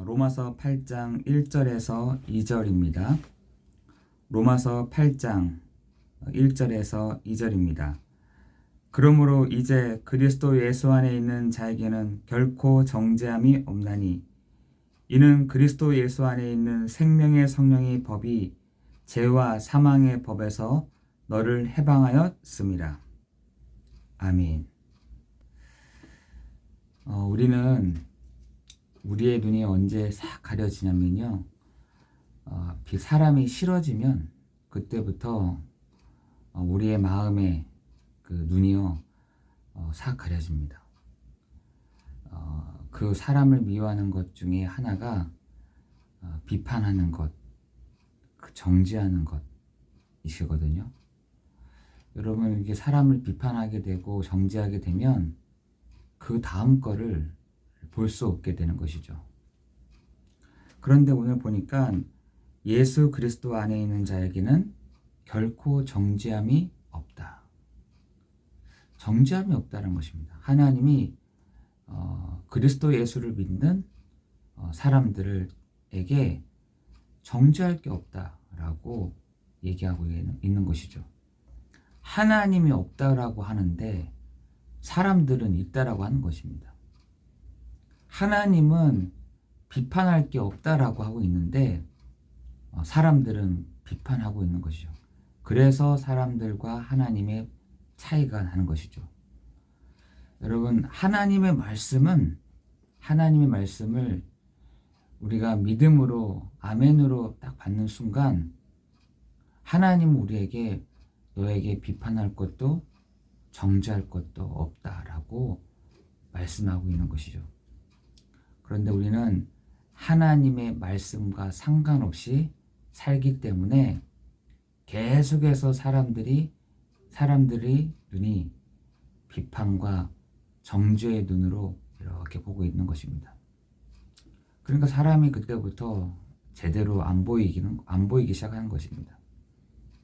로마서 8장 1절에서 2절입니다. 로마서 8장 1절에서 2절입니다. 그러므로 이제 그리스도 예수 안에 있는 자에게는 결코 정죄함이 없나니 이는 그리스도 예수 안에 있는 생명의 성령의 법이 죄와 사망의 법에서 너를 해방하였습니다. 아멘. 우리는 우리의 눈이 언제 싹 가려지냐면요. 사람이 싫어지면 그때부터 우리의 마음의 그 눈이요 싹 가려집니다. 그 사람을 미워하는 것 중에 하나가 비판하는 것, 정죄하는 것이시거든요. 여러분, 이게 사람을 비판하게 되고 정죄하게 되면 그 다음 거를 볼 수 없게 되는 것이죠. 그런데 오늘 보니까 예수 그리스도 안에 있는 자에게는 결코 정죄함이 없다. 정죄함이 없다는 것입니다. 하나님이 그리스도 예수를 믿는 사람들에게 정죄할 게 없다라고 얘기하고 있는 것이죠. 하나님이 없다라고 하는데 사람들은 있다라고 하는 것입니다. 하나님은 비판할 게 없다라고 하고 있는데 사람들은 비판하고 있는 것이죠. 그래서 사람들과 하나님의 차이가 나는 것이죠. 여러분, 하나님의 말씀을 우리가 믿음으로 아멘으로 딱 받는 순간 하나님은 우리에게 너에게 비판할 것도 정죄할 것도 없다라고 말씀하고 있는 것이죠. 그런데 우리는 하나님의 말씀과 상관없이 살기 때문에 계속해서 사람들이 눈이 비판과 정죄의 눈으로 이렇게 보고 있는 것입니다. 그러니까 사람이 그때부터 제대로 안 보이기 시작하는 것입니다.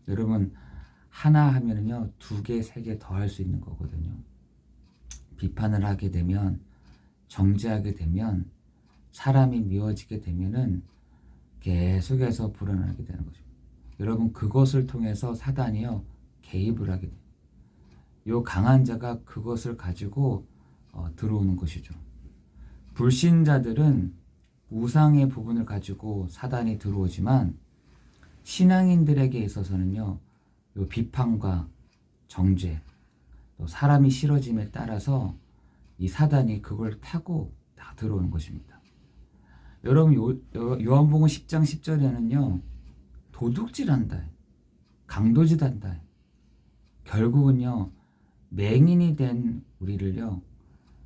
여러분, 하나 하면은요, 2개, 3개 더 할 수 있는 거거든요. 비판을 하게 되면, 정죄하게 되면, 사람이 미워지게 되면은 계속해서 불안하게 되는 것입니다. 여러분, 그것을 통해서 사단이요, 개입을 하게 됩니다. 요 강한 자가 그것을 가지고 들어오는 것이죠. 불신자들은 우상의 부분을 가지고 사단이 들어오지만 신앙인들에게 있어서는요, 요 비판과 정죄, 또 사람이 싫어짐에 따라서 이 사단이 그걸 타고 다 들어오는 것입니다. 여러분, 요한복음 10장 10절에는요, 도둑질한다, 강도질한다, 결국은요, 맹인이 된 우리를요,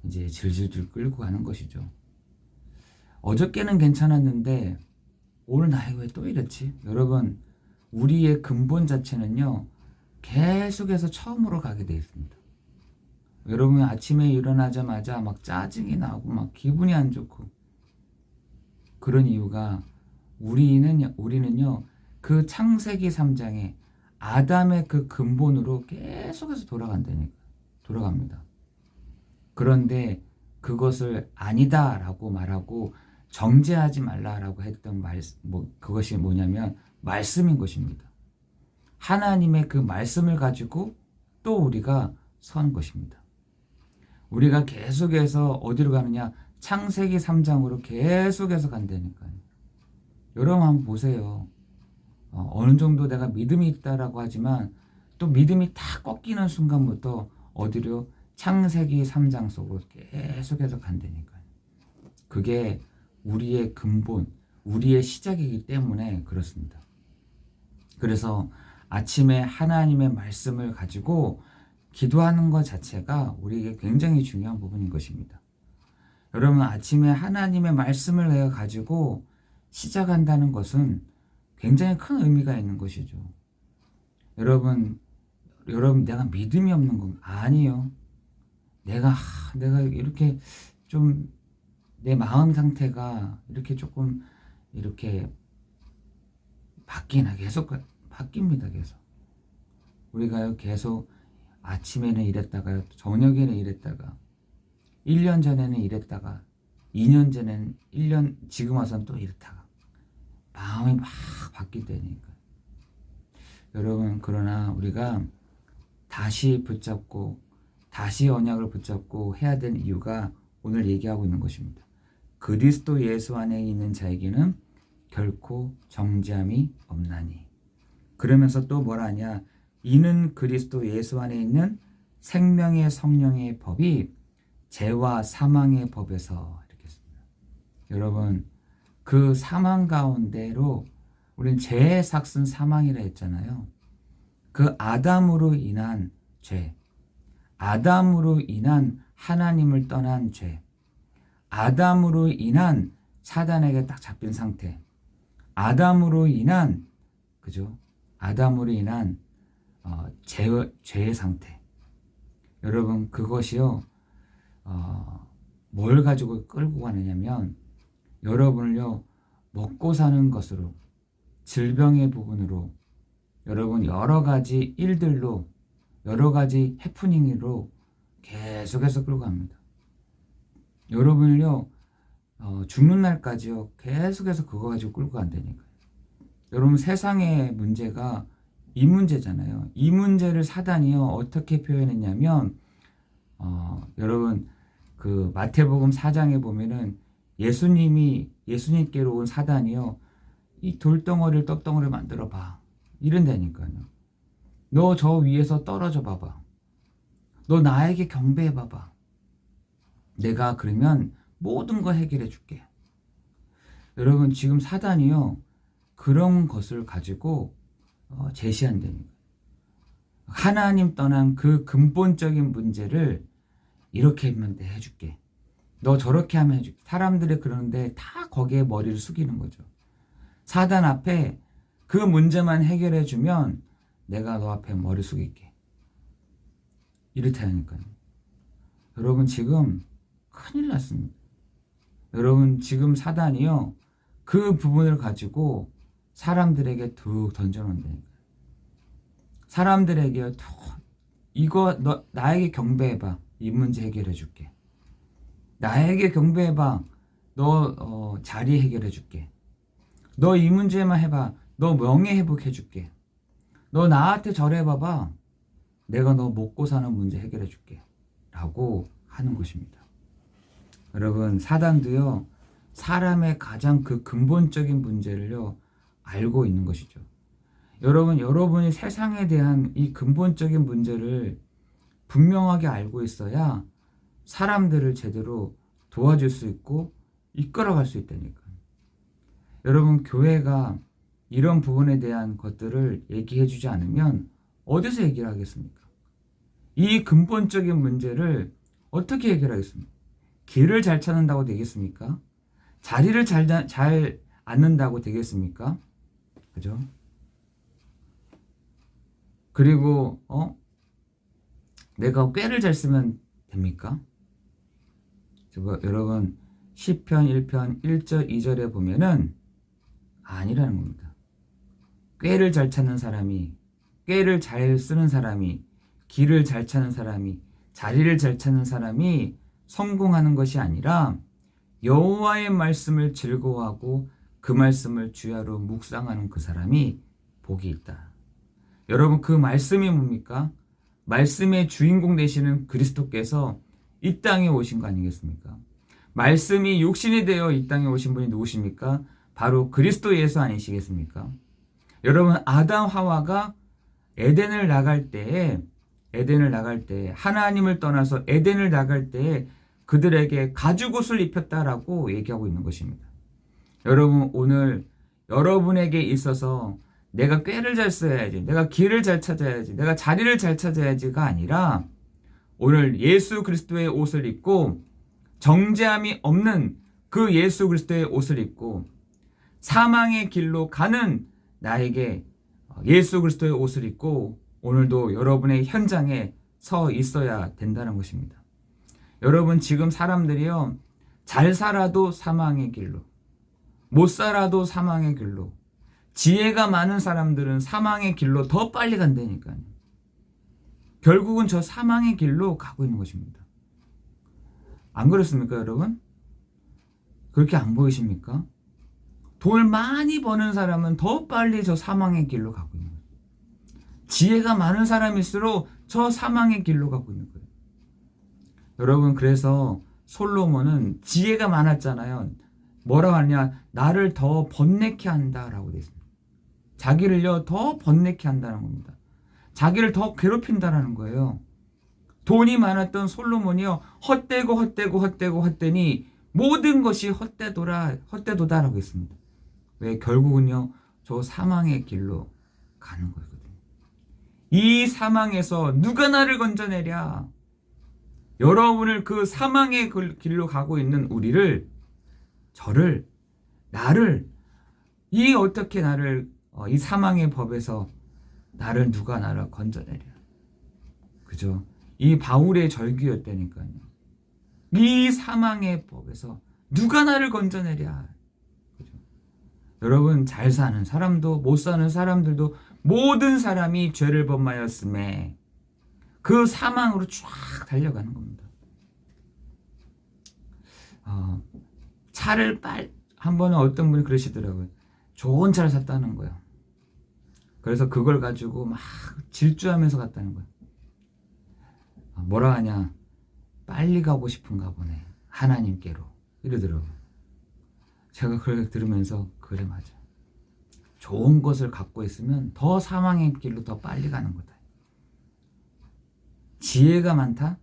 이제 질질질 끌고 가는 것이죠. 어저께는 괜찮았는데 오늘 나이 왜 또 이렇지? 여러분, 우리의 근본 자체는요, 계속해서 처음으로 가게 되어 있습니다. 여러분, 아침에 일어나자마자 막 짜증이 나고 막 기분이 안 좋고 그런 이유가 우리는요, 그 창세기 3장에 아담의 그 근본으로 계속해서 돌아갑니다. 그런데 그것을 아니다라고 말하고 정죄하지 말라라고 했던 그것이 뭐냐면 말씀인 것입니다. 하나님의 그 말씀을 가지고 또 우리가 선 것입니다. 우리가 계속해서 어디로 가느냐? 창세기 3장으로 계속해서 간다니까요. 여러분 한번 보세요. 어느 정도 내가 믿음이 있다라고 하지만 또 믿음이 다 꺾이는 순간부터 어디로? 창세기 3장 속으로 계속해서 간다니까요. 그게 우리의 근본, 우리의 시작이기 때문에 그렇습니다. 그래서 아침에 하나님의 말씀을 가지고 기도하는 것 자체가 우리에게 굉장히 중요한 부분인 것입니다. 여러분, 아침에 하나님의 말씀을 내가 가지고 시작한다는 것은 굉장히 큰 의미가 있는 것이죠. 여러분, 내가 믿음이 없는 건 아니에요. 내가 이렇게 좀 내 마음 상태가 이렇게 조금 이렇게 계속 바뀝니다. 계속 우리가요, 계속 아침에는 이랬다가 저녁에는 이랬다가 1년 전에는 이랬다가 2년 전에는 1년, 지금 와서는 또 이렇다가 마음이 막 바뀌다니까. 여러분, 그러나 우리가 다시 붙잡고 다시 언약을 붙잡고 해야 되는 이유가 오늘 얘기하고 있는 것입니다. 그리스도 예수 안에 있는 자에게는 결코 정죄함이 없나니. 그러면서 또 뭐라 하냐? 이는 그리스도 예수 안에 있는 생명의 성령의 법이 죄와 사망의 법에서 이렇게 했습니다. 여러분, 그 사망 가운데로 우리는 죄의 삭은 사망이라 했잖아요. 그 아담으로 인한 죄, 아담으로 인한 하나님을 떠난 죄, 아담으로 인한 사단에게 딱 잡힌 상태, 아담으로 인한, 그죠? 아담으로 인한 죄의 상태. 여러분, 그것이요, 뭘 가지고 끌고 가느냐면, 여러분을요, 먹고 사는 것으로, 질병의 부분으로, 여러분 여러 가지 일들로, 여러 가지 해프닝으로 계속해서 끌고 갑니다. 여러분을요, 죽는 날까지요, 계속해서 그거 가지고 끌고 간다니까요. 여러분, 세상의 문제가 이 문제잖아요. 이 문제를 사단이요, 어떻게 표현했냐면, 여러분, 그 마태복음 4장에 보면은 예수님께로 온 사단이요, 이 돌덩어리를 떡덩어리를 만들어 봐. 이런다니까요. 너 저 위에서 떨어져 봐봐. 너 나에게 경배해 봐봐. 내가 그러면 모든 거 해결해 줄게. 여러분, 지금 사단이요, 그런 것을 가지고 제시한다니까. 하나님 떠난 그 근본적인 문제를 이렇게 하면 내 해줄게. 너 저렇게 하면 해줄게. 사람들이 그러는데 다 거기에 머리를 숙이는 거죠. 사단 앞에 그 문제만 해결해 주면 내가 너 앞에 머리 숙일게. 이렇다니까요. 여러분, 지금 큰일 났습니다. 여러분, 지금 사단이요, 그 부분을 가지고 사람들에게 툭 던져놓는다니까요. 사람들에게 툭, 이거 너 나에게 경배해봐. 이 문제 해결해 줄게. 나에게 경배해봐. 너 자리 해결해 줄게. 너 이 문제만 해봐. 너 명예 회복해 줄게. 너 나한테 절해봐봐. 내가 너 먹고 사는 문제 해결해 줄게. 라고 하는 것입니다. 여러분, 사단도요, 사람의 가장 그 근본적인 문제를요, 알고 있는 것이죠. 여러분, 여러분이 세상에 대한 이 근본적인 문제를 분명하게 알고 있어야 사람들을 제대로 도와줄 수 있고 이끌어갈 수 있다니까요. 여러분, 교회가 이런 부분에 대한 것들을 얘기해 주지 않으면 어디서 얘기를 하겠습니까? 이 근본적인 문제를 어떻게 해결하겠습니까? 길을 잘 찾는다고 되겠습니까? 자리를 잘 앉는다고 되겠습니까? 그죠? 그리고 내가 꾀를 잘 쓰면 됩니까? 여러분, 시편 1편 1절 2절에 보면은 아니라는 겁니다. 꾀를 잘 찾는 사람이, 꾀를 잘 쓰는 사람이, 길을 잘 찾는 사람이, 자리를 잘 찾는 사람이 성공하는 것이 아니라 여호와의 말씀을 즐거워하고 그 말씀을 주야로 묵상하는 그 사람이 복이 있다. 여러분, 그 말씀이 뭡니까? 말씀의 주인공 되시는 그리스도께서 이 땅에 오신 거 아니겠습니까? 말씀이 육신이 되어 이 땅에 오신 분이 누구십니까? 바로 그리스도 예수 아니시겠습니까? 여러분, 아담 하와가 에덴을 나갈 때에 하나님을 떠나서 에덴을 나갈 때에 그들에게 가죽옷을 입혔다라고 얘기하고 있는 것입니다. 여러분, 오늘 여러분에게 있어서 내가 꾀를 잘 써야지, 내가 길을 잘 찾아야지, 내가 자리를 잘 찾아야지가 아니라 오늘 예수 그리스도의 옷을 입고 정죄함이 없는 그 예수 그리스도의 옷을 입고 사망의 길로 가는 나에게 예수 그리스도의 옷을 입고 오늘도 여러분의 현장에 서 있어야 된다는 것입니다. 여러분, 지금 사람들이요, 잘 살아도 사망의 길로, 못 살아도 사망의 길로, 지혜가 많은 사람들은 사망의 길로 더 빨리 간다니까요. 결국은 저 사망의 길로 가고 있는 것입니다. 안 그렇습니까, 여러분? 그렇게 안 보이십니까? 돈 많이 버는 사람은 더 빨리 저 사망의 길로 가고 있는 거예요. 지혜가 많은 사람일수록 저 사망의 길로 가고 있는 거예요. 여러분, 그래서 솔로몬은 지혜가 많았잖아요. 뭐라고 하냐? 나를 더 번뇌케 한다라고 되어 있습니다. 자기를요 더 번뇌케 한다는 겁니다. 자기를 더 괴롭힌다라는 거예요. 돈이 많았던 솔로몬이요 헛되고 모든 것이 헛되도다라고 했습니다. 왜? 결국은요 저 사망의 길로 가는 거거든요. 이 사망에서 누가 나를 건져내랴? 여러분을 그 사망의 길로 가고 있는 우리를, 저를, 나를, 어떻게 나를 이 사망의 법에서 누가 나를 건져내랴? 그죠? 이 바울의 절규였다니까요. 이 사망의 법에서 누가 나를 건져내랴? 그죠? 여러분, 잘 사는 사람도 못 사는 사람들도 모든 사람이 죄를 범하였음에 그 사망으로 쫙 달려가는 겁니다. 차를 한 번은 어떤 분이 그러시더라고요. 좋은 차를 샀다는 거예요. 그래서 그걸 가지고 막 질주하면서 갔다는 거예요. 뭐라 하냐? 빨리 가고 싶은가 보네. 하나님께로. 이러더라고요. 제가 그걸 들으면서 그래, 맞아. 좋은 것을 갖고 있으면 더 사망의 길로 더 빨리 가는 거다. 지혜가 많다?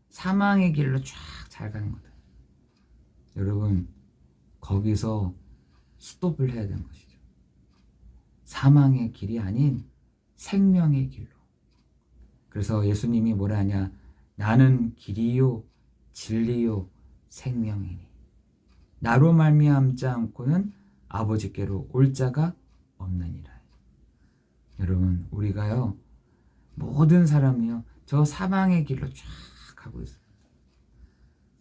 사망의 길로 쫙 잘 가는 거다. 여러분, 거기서 스톱을 해야 되는 것이죠. 사망의 길이 아닌 생명의 길로. 그래서 예수님이 뭐라 하냐? 나는 길이요 진리요 생명이니 나로 말미암지 않고는 아버지께로 올 자가 없느니라. 여러분, 우리가요 모든 사람이요 저 사망의 길로 쫙 가고 있습니다.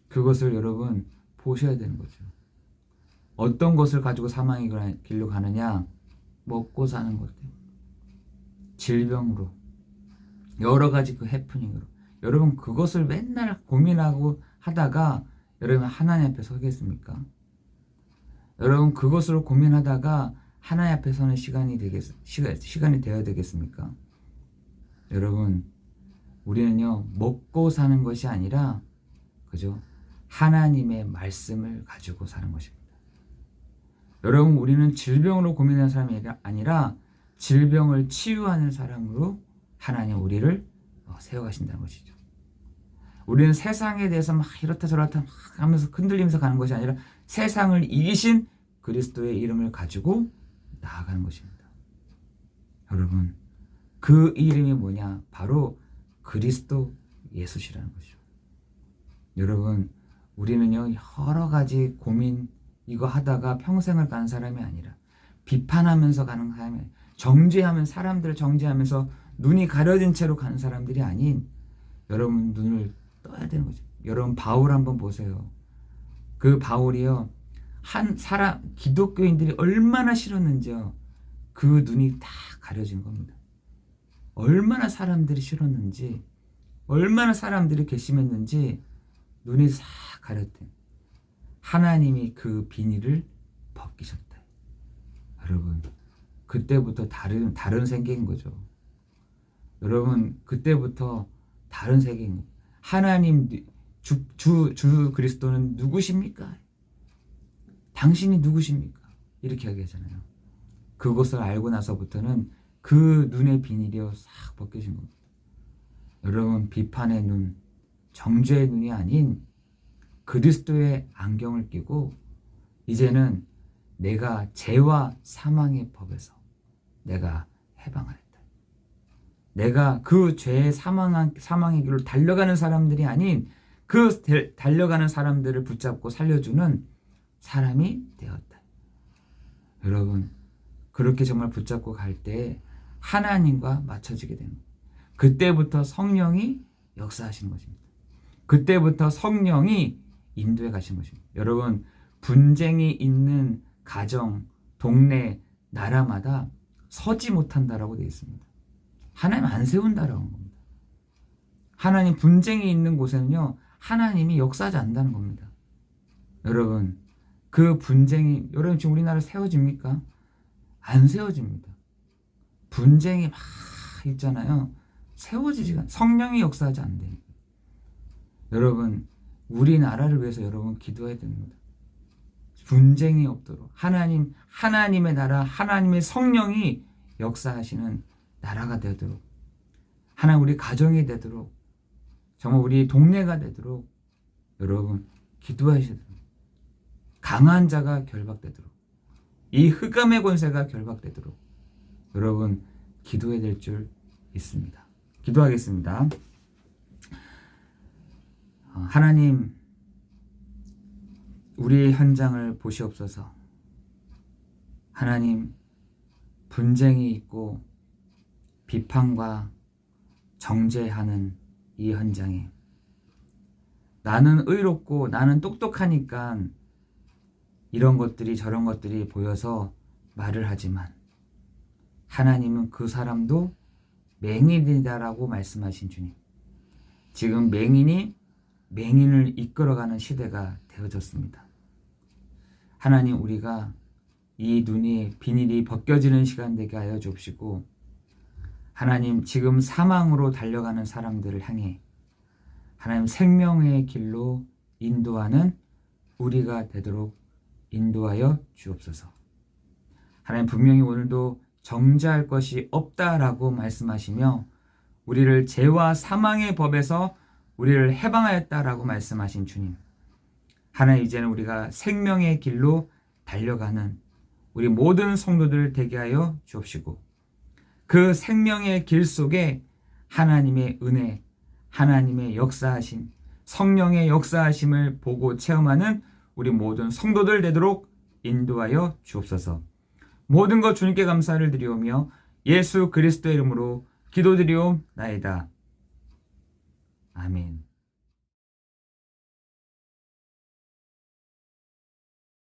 그것을 여러분 보셔야 되는 거죠. 어떤 것을 가지고 사망의 길로 가느냐? 먹고 사는 것 때문에, 질병으로, 여러 가지 그 해프닝으로. 여러분, 그것을 맨날 고민하고 하다가 여러분 하나님 앞에 서겠습니까? 여러분, 그것으로 고민하다가 하나님 앞에 서는 시간이 되어야 되겠습니까? 여러분, 우리는요 먹고 사는 것이 아니라, 그죠? 하나님의 말씀을 가지고 사는 것입니다. 여러분, 우리는 질병으로 고민하는 사람이 아니라 질병을 치유하는 사람으로 하나님 우리를 세워가신다는 것이죠. 우리는 세상에 대해서 막 이렇다 저렇다 막 하면서 흔들리면서 가는 것이 아니라 세상을 이기신 그리스도의 이름을 가지고 나아가는 것입니다. 여러분, 그 이름이 뭐냐? 바로 그리스도 예수시라는 것이죠. 여러분, 우리는요 여러 가지 고민 이거 하다가 평생을 가는 사람이 아니라, 비판하면서 가는 사람이 아니라, 사람들을 정죄하면서 눈이 가려진 채로 가는 사람들이 아닌, 여러분 눈을 떠야 되는 거죠. 여러분, 바울 한번 보세요. 그 바울이요 기독교인들이 얼마나 싫었는지요. 그 눈이 다 가려진 겁니다. 얼마나 사람들이 싫었는지, 얼마나 사람들이 괘씸했는지 눈이 싹 가렸대. 하나님이 그 비닐을 벗기셨다. 여러분, 그때부터 다른 세계인 거죠. 여러분, 그때부터 다른 세계인 거예요. 하나님, 주 그리스도는 누구십니까? 당신이 누구십니까? 이렇게 얘기하잖아요. 그것을 알고 나서부터는 그 눈의 비닐이 싹 벗겨진 겁니다. 여러분, 비판의 눈, 정죄의 눈이 아닌 그리스도의 안경을 끼고 이제는 내가 죄와 사망의 법에서 내가 해방하였다. 내가 그 죄의 사망의 길로 달려가는 사람들이 아닌 그 달려가는 사람들을 붙잡고 살려주는 사람이 되었다. 여러분, 그렇게 정말 붙잡고 갈 때 하나님과 맞춰지게 되는 거예요. 그때부터 성령이 역사하시는 것입니다. 그때부터 성령이 인도해 가신 것입니다. 여러분, 분쟁이 있는 가정, 동네, 나라마다 서지 못한다라고 되어 있습니다. 하나님 안 세운다라고 겁니다. 하나님, 분쟁이 있는 곳에는요 하나님이 역사하지 않는다는 겁니다. 여러분, 그 분쟁이 여러분 지금 우리나라 세워집니까? 안 세워집니다. 분쟁이 막 있잖아요. 세워지지가 성령이 역사하지 않는다니까. 여러분 우리나라를 위해서 여러분 기도해야 됩니다. 분쟁이 없도록 하나님의 나라, 하나님의 성령이 역사하시는 나라가 되도록, 하나님 우리 가정이 되도록, 정말 우리 동네가 되도록 여러분 기도하셔야 됩니다. 강한 자가 결박되도록, 이 흑암의 권세가 결박되도록 여러분 기도해야 될 줄 있습니다. 기도하겠습니다. 하나님, 우리의 현장을 보시옵소서. 하나님, 분쟁이 있고 비판과 정죄하는 이 현장에 나는 의롭고 나는 똑똑하니까 이런 것들이 저런 것들이 보여서 말을 하지만 하나님은 그 사람도 맹인이다라고 말씀하신 주님. 지금 맹인이 맹인을 이끌어가는 시대가 되어졌습니다. 하나님, 우리가 이 눈이 비닐이 벗겨지는 시간 되게 하여 주옵시고, 하나님 지금 사망으로 달려가는 사람들을 향해 하나님 생명의 길로 인도하는 우리가 되도록 인도하여 주옵소서. 하나님 분명히 오늘도 정죄할 것이 없다라고 말씀하시며 우리를 죄와 사망의 법에서 우리를 해방하였다라고 말씀하신 주님. 하나님, 이제는 우리가 생명의 길로 달려가는 우리 모든 성도들 되게 하여 주옵시고, 그 생명의 길 속에 하나님의 은혜, 하나님의 역사하심, 성령의 역사하심을 보고 체험하는 우리 모든 성도들 되도록 인도하여 주옵소서. 모든 것 주님께 감사를 드리오며 예수 그리스도의 이름으로 기도드리옵나이다. 아멘.